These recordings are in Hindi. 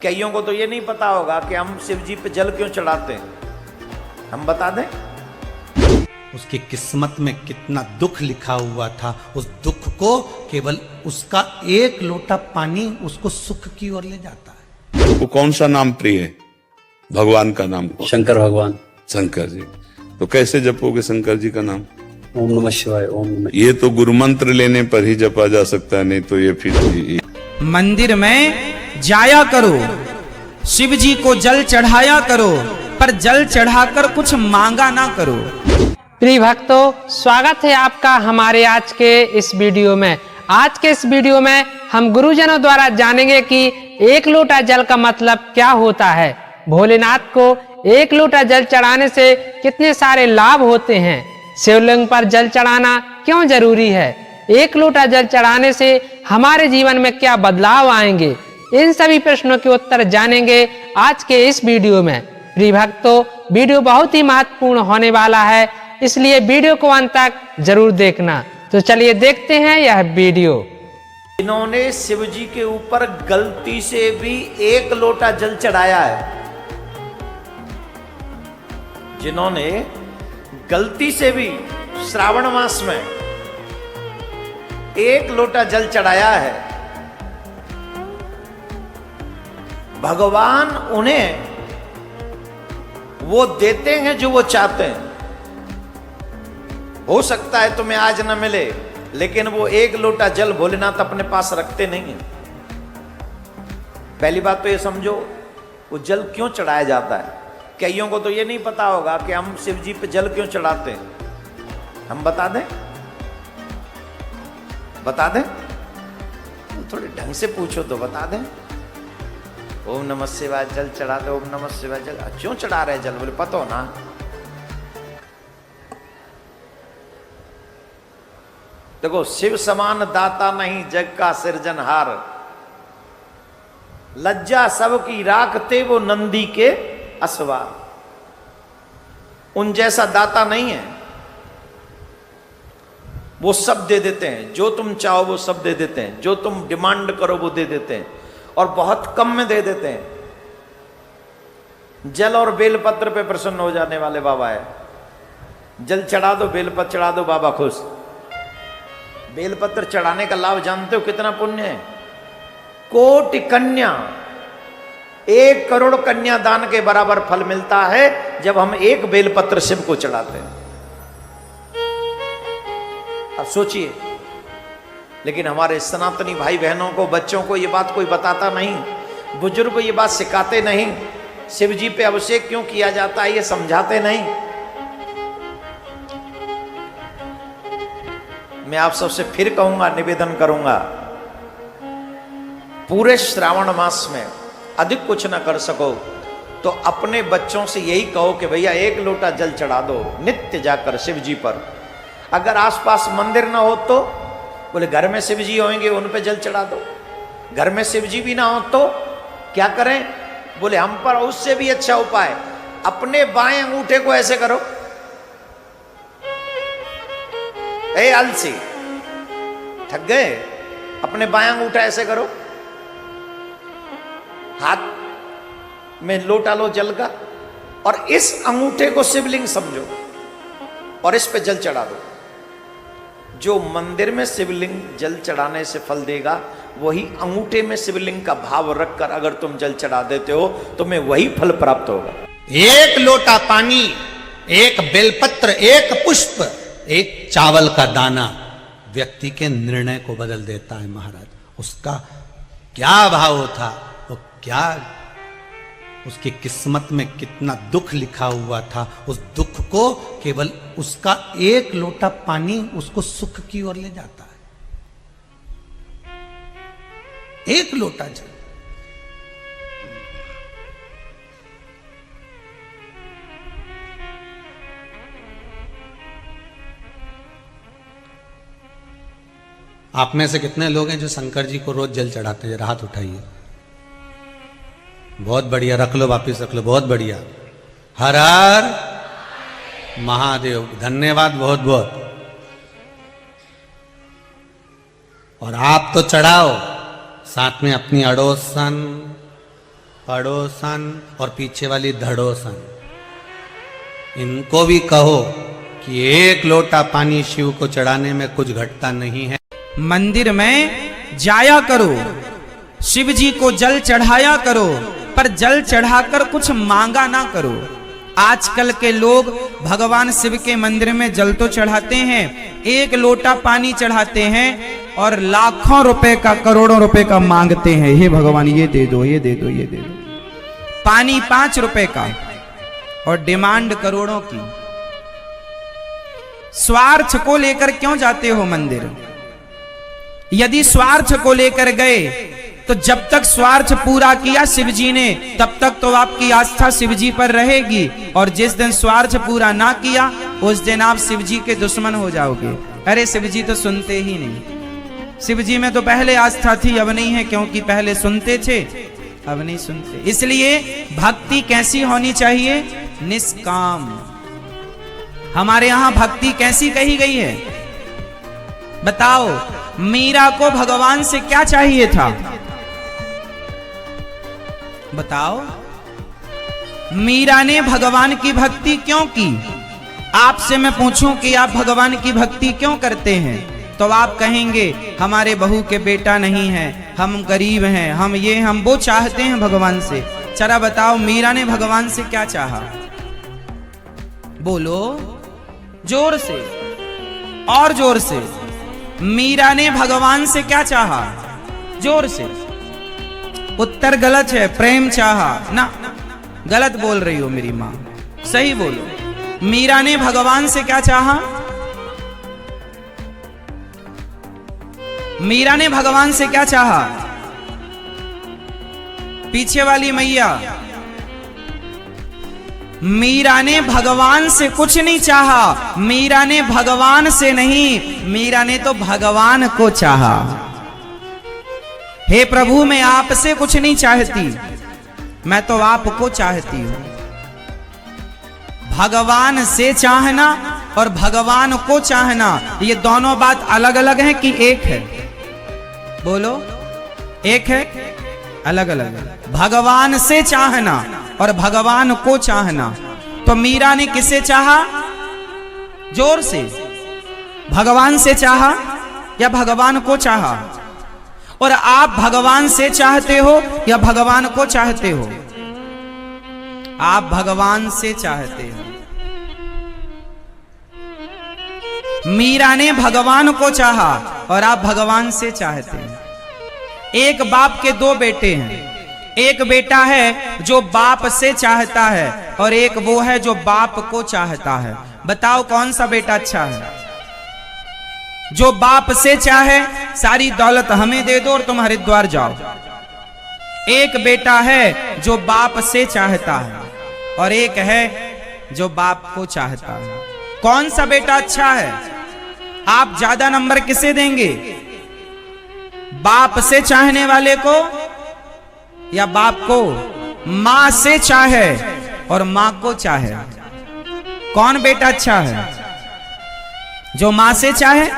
कईयों को तो ये नहीं पता होगा कि हम शिव जी पे जल क्यों चढ़ाते हैं। हम बता दें, उसकी किस्मत में कितना दुख लिखा हुआ था। उस दुख को केवल उसका एक लोटा पानी उसको सुख की ओर ले जाता है। वो कौन सा नाम प्रिय है? भगवान का नाम? शंकर भगवान। शंकर जी। तो कैसे जपोगे शंकर जी का नाम? ओम नमः शिवाय, ओम नमः। ये तो गुरु मंत्र लेने पर ही जपा जा सकता है, नहीं तो ये फिर मंदिर में जाया करो, शिव जी को जल चढ़ाया करो, पर जल चढ़ाकर कुछ मांगा ना करो। प्रिय भक्तों, स्वागत है आपका हमारे आज के इस वीडियो में। आज के इस वीडियो में हम गुरुजनों द्वारा जानेंगे कि एक लोटा जल का मतलब क्या होता है। भोलेनाथ को एक लोटा जल चढ़ाने से कितने सारे लाभ होते हैं। शिवलिंग पर जल चढ़ाना क्यों जरूरी है। एक लोटा जल चढ़ाने से हमारे जीवन में क्या बदलाव आएंगे, इन सभी प्रश्नों के उत्तर जानेंगे आज के इस वीडियो में। प्रिय भक्तों, वीडियो बहुत ही महत्वपूर्ण होने वाला है, इसलिए वीडियो को अंत तक जरूर देखना। तो चलिए देखते हैं यह वीडियो। जिन्होंने शिव जी के ऊपर गलती से भी एक लोटा जल चढ़ाया है, जिन्होंने गलती से भी श्रावण मास में एक लोटा जल चढ़ाया है, भगवान उन्हें वो देते हैं जो वो चाहते हैं। हो सकता है तुम्हें आज न मिले, लेकिन वो एक लोटा जल भोलेनाथ अपने पास रखते नहीं है। पहली बात तो ये समझो, वो जल क्यों चढ़ाया जाता है। कईयों को तो ये नहीं पता होगा कि हम शिव जी पे जल क्यों चढ़ाते हैं। हम बता दें, बता दें, थोड़े ढंग से पूछो तो बता दें। ओम नमः शिवाय जल चढ़ा दो, ओम नमः शिवाय जल। क्यों चढ़ा रहे जल? बोले पता हो ना। देखो, शिव समान दाता नहीं जग का सृजनहार, लज्जा सबकी राखते वो नंदी के असवार। उन जैसा दाता नहीं है, वो सब दे देते हैं। जो तुम चाहो वो सब दे देते हैं, जो तुम डिमांड करो वो दे देते हैं, और बहुत कम में दे देते हैं। जल और बेलपत्र पे प्रसन्न हो जाने वाले बाबा है। जल चढ़ा दो, बेलपत्र चढ़ा दो, बाबा खुश। बेलपत्र चढ़ाने का लाभ जानते हो कितना पुण्य है? कोटि कन्या, 1 करोड़ कन्या दान के बराबर फल मिलता है जब हम एक बेलपत्र शिव को चढ़ाते हैं। अब सोचिए, लेकिन हमारे सनातनी भाई बहनों को, बच्चों को ये बात कोई बताता नहीं, बुजुर्ग को ये बात सिखाते नहीं। शिव जी पे अभिषेक क्यों किया जाता है ये समझाते नहीं। मैं आप सबसे फिर कहूंगा, निवेदन करूंगा, पूरे श्रावण मास में अधिक कुछ ना कर सको तो अपने बच्चों से यही कहो कि भैया एक लोटा जल चढ़ा दो नित्य जाकर शिव जी पर। अगर आसपास मंदिर ना हो तो बोले घर में शिव जी होंगे, उन पे जल चढ़ा दो। घर में शिव जी भी ना हो तो क्या करें? बोले हम पर उससे भी अच्छा उपाय, अपने बाएं अंगूठे को ऐसे करो। ए अलसी, थक गए? अपने बाएं अंगूठा ऐसे करो, हाथ में लोटा लो जल का, और इस अंगूठे को शिवलिंग समझो और इस पे जल चढ़ा दो। जो मंदिर में शिवलिंग जल चढ़ाने से फल देगा, वही अंगूठे में शिवलिंग का भाव रखकर अगर तुम जल चढ़ा देते हो, तुम्हें वही फल प्राप्त होगा। एक लोटा पानी, एक बेलपत्र, एक पुष्प, एक चावल का दाना व्यक्ति के निर्णय को बदल देता है। महाराज, उसका क्या भाव था, वो क्या, उसकी किस्मत में कितना दुख लिखा हुआ था। उस दुख को केवल उसका एक लोटा पानी उसको सुख की ओर ले जाता है। एक लोटा जल। आप में से कितने लोग हैं जो शंकर जी को रोज जल चढ़ाते हैं? हाथ उठाइए। बहुत बढ़िया, रख लो, वापिस रख लो। बहुत बढ़िया। हर हर महादेव, धन्यवाद बहुत बहुत। और आप तो चढ़ाओ, साथ में अपनी अड़ोसन, पड़ोसन और पीछे वाली धड़ोसन, इनको भी कहो कि एक लोटा पानी शिव को चढ़ाने में कुछ घटता नहीं है। मंदिर में जाया करो, शिव जी को जल चढ़ाया करो, पर जल चढ़ाकर कुछ मांगा ना करो। आजकल के लोग भगवान शिव के मंदिर में जल तो चढ़ाते हैं, एक लोटा पानी चढ़ाते हैं और लाखों रुपए का, करोड़ों रुपए का मांगते हैं। हे भगवान ये दे दो, ये दे दो, ये दे दो। पानी 5 रुपए का और डिमांड करोड़ों की। स्वार्थ को लेकर क्यों जाते हो मंदिर? यदि स्वार्थ को लेकर गए तो जब तक स्वार्थ पूरा किया शिव जी ने, तब तक तो आपकी आस्था शिव जी पर रहेगी, और जिस दिन स्वार्थ पूरा ना किया उस दिन आप शिव जी के दुश्मन हो जाओगे। अरे शिव जी तो सुनते ही नहीं। शिव जी में तो पहले आस्था थी, अब नहीं है, क्योंकि पहले सुनते थे, अब नहीं सुनते। इसलिए भक्ति कैसी होनी चाहिए? निष्काम। हमारे यहां भक्ति कैसी कही गई है? बताओ, मीरा को भगवान से क्या चाहिए था? बताओ, मीरा ने भगवान की भक्ति क्यों की? आपसे मैं पूछूं कि आप भगवान की भक्ति क्यों करते हैं, तो आप कहेंगे हमारे बहू के बेटा नहीं है, हम गरीब हैं, हम ये हम वो चाहते हैं भगवान से। चला बताओ, मीरा ने भगवान से क्या चाहा? बोलो जोर से, और जोर से। मीरा ने भगवान से क्या चाहा? जोर से। उत्तर गलत है, प्रेम चाहा ना। गलत बोल रही हो मेरी मां, सही बोलो। मीरा ने भगवान से क्या चाहा? मीरा ने भगवान से क्या चाहा? पीछे वाली मैया, मीरा ने भगवान से कुछ नहीं चाहा। मीरा ने भगवान से नहीं, मीरा ने तो भगवान को चाहा। हे प्रभु, मैं आपसे कुछ नहीं चाहती, मैं तो आपको चाहती हूं। भगवान से चाहना और भगवान को चाहना, ये दोनों बात अलग अलग है कि एक है? बोलो, एक है, अलग अलग है। भगवान से चाहना और भगवान को चाहना। तो मीरा ने किसे चाहा? जोर से। भगवान से चाहा या भगवान को चाहा? और आप भगवान से चाहते हो या भगवान को चाहते हो? आप भगवान से चाहते हो। मीरा ने भगवान को चाहा और आप भगवान से चाहते हैं। एक बाप के 2 बेटे हैं। एक बेटा है जो बाप से चाहता है और एक वो है जो बाप को चाहता है। बताओ कौन सा बेटा अच्छा है? जो बाप से चाहे सारी दौलत हमें दे दो और तुम हरिद्वार जाओ। एक बेटा है जो बाप से चाहता है और एक है जो बाप को चाहता है। कौन सा बेटा अच्छा है? आप ज्यादा नंबर किसे देंगे? बाप से चाहने वाले को या बाप को? मां से चाहे और मां को चाहे, कौन बेटा अच्छा है? जो मां से चाहे।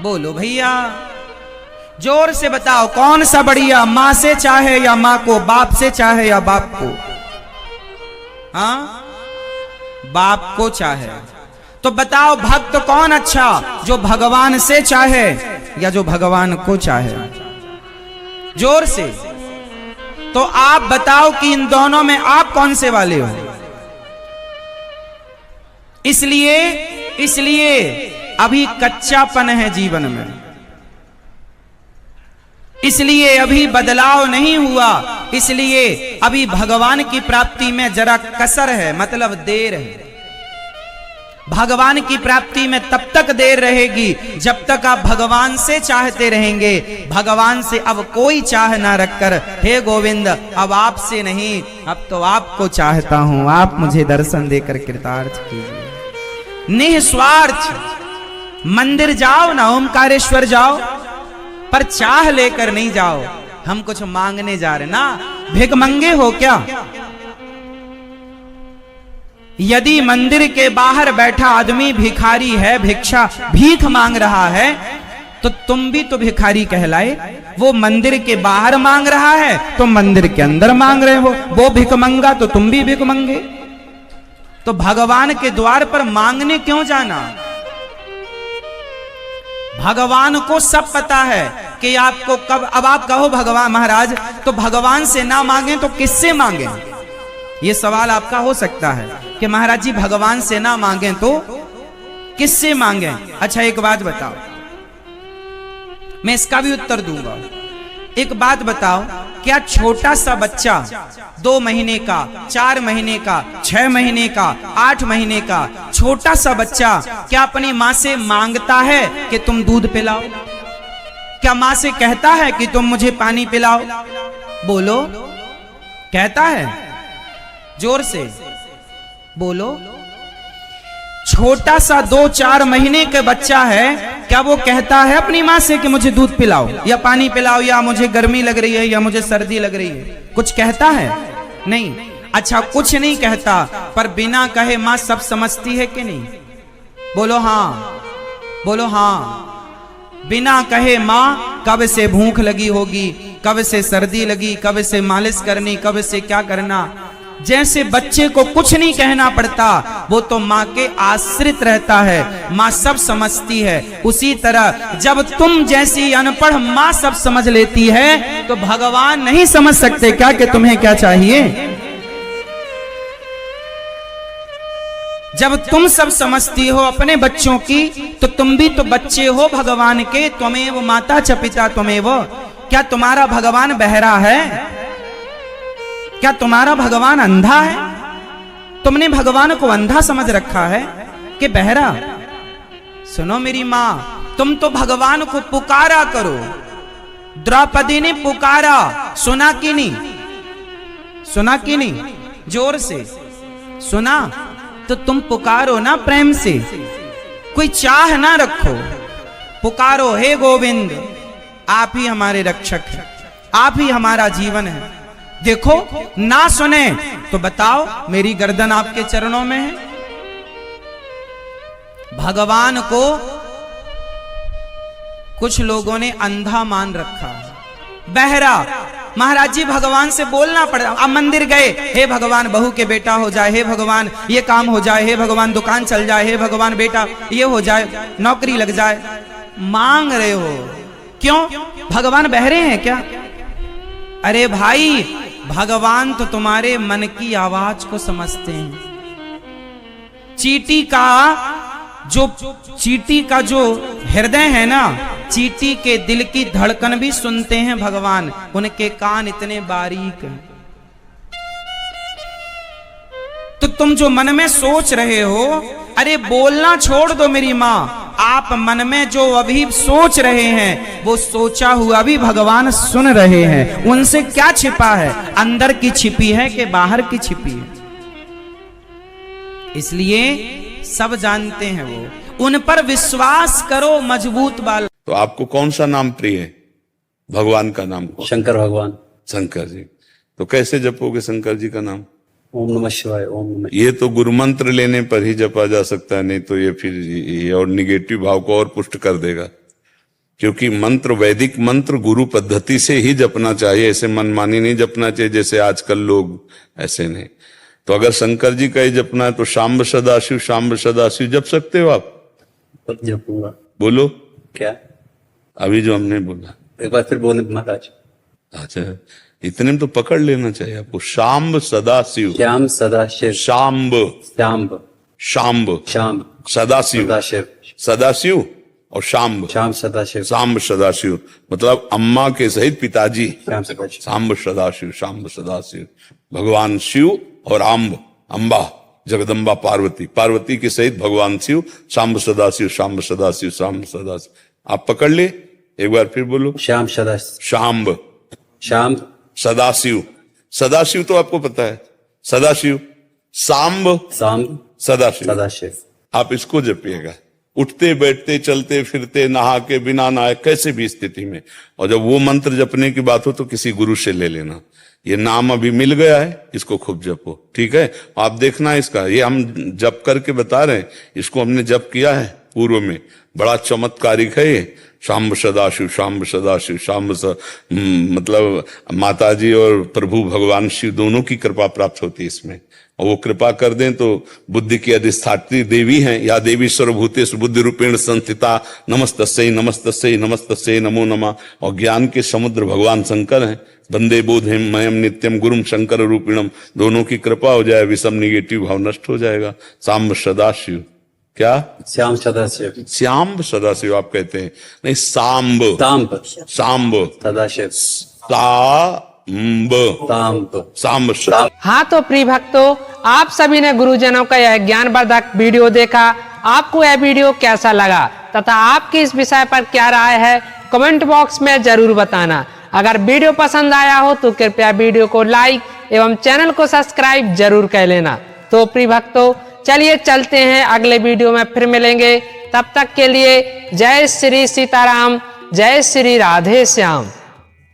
बोलो भैया, जोर से बताओ कौन सा बढ़िया, मां से चाहे या मां को? बाप से चाहे या बाप को? हाँ, बाप को चाहे। तो बताओ भक्त कौन अच्छा, जो भगवान से चाहे या जो भगवान को चाहे? जोर से। तो आप बताओ कि इन दोनों में आप कौन से वाले हो? इसलिए अभी कच्चापन है जीवन में, इसलिए अभी बदलाव नहीं हुआ, इसलिए अभी भगवान की प्राप्ति में जरा कसर है, मतलब देर है। भगवान की प्राप्ति में तब तक देर रहेगी जब तक आप भगवान से चाहते रहेंगे। भगवान से अब कोई चाह ना रखकर, हे गोविंद अब आपसे नहीं, अब तो आपको चाहता हूं, आप मुझे दर्शन देकर कृतार्थ कीजिए। निस्वार्थ मंदिर जाओ ना, ओमकारेश्वर जाओ, पर चाह लेकर नहीं जाओ। हम कुछ मांगने जा रहे ना, भिखमंगे हो क्या? यदि मंदिर के बाहर बैठा आदमी भिखारी है, भिक्षा भीख मांग रहा है, तो तुम भी तो भिखारी कहलाए। वो मंदिर के बाहर मांग रहा है तो मंदिर के अंदर मांग रहे हो। वो भिखमंगा तो तुम भी भिखमंगे। तो भगवान के द्वार पर मांगने क्यों जाना? भगवान को सब पता है कि आपको कब। अब आप कहो भगवान महाराज तो भगवान से ना मांगे तो किससे मांगे? ये सवाल आपका हो सकता है कि महाराज जी भगवान से ना मांगे तो किससे मांगे? अच्छा एक बात बताओ, मैं इसका भी उत्तर दूंगा। एक बात बताओ, क्या छोटा सा बच्चा 2 महीने का, 4 महीने का, 6 महीने का, 8 महीने का छोटा सा बच्चा क्या अपनी माँ से मांगता है कि तुम दूध पिलाओ? क्या माँ से कहता है कि तुम मुझे पानी पिलाओ? बोलो, कहता है? जोर से बोलो। छोटा सा 2-4 महीने का बच्चा है, क्या वो कहता है अपनी माँ से कि मुझे दूध पिलाओ या पानी पिलाओ या मुझे गर्मी लग रही है या मुझे सर्दी लग रही है? कुछ कहता है? नहीं। अच्छा कुछ नहीं कहता, पर बिना कहे माँ सब समझती है कि नहीं? बोलो हाँ, बोलो हाँ। बिना कहे माँ कब से भूख लगी होगी, कब से सर्दी लगी, कब से मालिश करनी, कब से क्या करना। जैसे बच्चे को कुछ नहीं कहना पड़ता, वो तो माँ के आश्रित रहता है, माँ सब समझती है। उसी तरह जब तुम जैसी अनपढ़ माँ सब समझ लेती है तो भगवान नहीं समझ सकते क्या कि तुम्हें क्या चाहिए? जब तुम सब समझती हो अपने बच्चों की तो तुम भी तो बच्चे हो भगवान के। त्वमेव माता च पिता त्वमेव। क्या तुम्हारा भगवान बहरा है? क्या तुम्हारा भगवान अंधा है? तुमने भगवान को अंधा समझ रखा है कि बहरा? सुनो मेरी माँ, तुम तो भगवान को पुकारा करो। द्रौपदी ने पुकारा, सुना कि नहीं? सुना कि नहीं? जोर से सुना? तो तुम पुकारो ना प्रेम से, कोई चाह ना रखो, पुकारो हे गोविंद, आप ही हमारे रक्षक हैं, आप ही हमारा जीवन है। देखो ना सुने तो बताओ, मेरी गर्दन आपके चरणों में है। भगवान को कुछ लोगों ने अंधा मान रखा, बहरा। महाराज जी भगवान से बोलना पड़ा। अब मंदिर गए, हे भगवान बहू के बेटा हो जाए, हे भगवान ये काम हो जाए, हे भगवान दुकान चल जाए, हे भगवान बेटा ये हो जाए, नौकरी लग जाए। मांग रहे हो क्यों? भगवान बहरे हैं क्या? अरे भाई, भगवान तो तुम्हारे मन की आवाज को समझते हैं। चींटी का जो हृदय है ना, चींटी के दिल की धड़कन भी सुनते हैं भगवान, उनके कान इतने बारीक हैं। तो तुम जो मन में सोच रहे हो, अरे बोलना छोड़ दो मेरी माँ, आप मन में जो अभी सोच रहे हैं वो सोचा हुआ भी भगवान सुन रहे हैं। उनसे क्या छिपा है? अंदर की छिपी है कि बाहर की छिपी है? इसलिए सब जानते हैं वो। उन पर विश्वास करो, मजबूत बाल। तो आपको कौन सा नाम प्रिय है? भगवान का नाम? शंकर भगवान। शंकर जी। तो कैसे जपोगे शंकर जी का नाम? ओम नमः शिवाय, ओम नमः। ये तो गुरु मंत्र लेने पर ही जपा जा सकता है, नहीं तो ये फिर ये और निगेटिव भाव को और पुष्ट कर देगा। क्योंकि मंत्र, वैदिक मंत्र गुरु पद्धति से ही जपना चाहिए, ऐसे मनमानी नहीं जपना चाहिए जैसे आजकल लोग, ऐसे नहीं। तो अगर शंकर जी का ही जपना है तो शाम्ब सदाशिव, शाम्ब सदाशिव जप सकते हो आप? जपूंगा। बोलो क्या? अभी जो हमने बोला एक बार फिर बोले महाराज। अच्छा, इतने में तो पकड़ लेना चाहिए आपको। शाम्ब सदाशिव। श्याम सदाशिव। शाम्ब। श्याम्ब। शाम्ब। शाम। सदाशिव। सदाशिव। सदाशिव और शाम्ब। श्याम सदाशिव। शाम्ब सदाशिव मतलब अम्मा के सहित पिताजी। श्याम सदाशिव। शाम्ब सदाशिव, शाम्ब सदाशिव। भगवान शिव और आम्ब, अम्बा जगदम्बा पार्वती, पार्वती के सहित भगवान शिव। शाम्ब सदाशिव, शाम्ब सदाशिव, शाम्ब सदाशिव। आप पकड़ ले, एक बार फिर बोलो। श्याम सदाशिव। शाम्ब। श्याम सदाशिव। सदाशिव तो आपको पता है, सदाशिव। सांब। सांब। सदाशिव। सदाशिव। आप इसको जपिएगा, उठते बैठते चलते फिरते नहा के बिना नहाए किसी भी स्थिति में। और जब वो मंत्र जपने की बात हो तो किसी गुरु से ले लेना। ये नाम अभी मिल गया है, इसको खूब जपो, ठीक है? आप देखना इसका, ये हम जप करके बता रहे हैं, इसको हमने जप किया है पूर्व में, बड़ा चमत्कारिक है ये। शाम्ब सदाशिव, शाम्ब सदाशिव, मतलब माताजी और प्रभु भगवान शिव दोनों की कृपा प्राप्त होती है इसमें। और वो कृपा कर दें तो बुद्धि की अधिष्ठात्री देवी हैं, या देवी सर्वभूतेषु बुद्धि रूपेण संस्थिता, नमस्तस्यै नमस्तस्यै नमस्तस्यै नमो नमः। और ज्ञान के समुद्र भगवान शंकर हैं, वंदे बोधेम मयम नित्यम गुरुम शंकर रूपिणम। दोनों की कृपा हो जाए, विषम निगेटिव भाव नष्ट हो जाएगा। शाम्ब सदाशिव, क्या श्याम सदाशिव, श्याम सदाशिव आप कहते हैं, नहीं सांब, तांब सांब, सदाशिव, सांब, तांब, सांब। हाँ तो प्रिय भक्तों, आप सभी ने गुरुजनों का यह ज्ञानवर्धक वीडियो देखा। आपको यह वीडियो कैसा लगा तथा आपकी इस विषय पर क्या राय है, कमेंट बॉक्स में जरूर बताना। अगर वीडियो पसंद आया हो तो कृपया वीडियो को लाइक एवं चैनल को सब्सक्राइब जरूर कर लेना। तो प्रिय भक्तों, चलिए चलते हैं, अगले वीडियो में फिर मिलेंगे। तब तक के लिए जय श्री सीताराम, जय श्री राधे श्याम।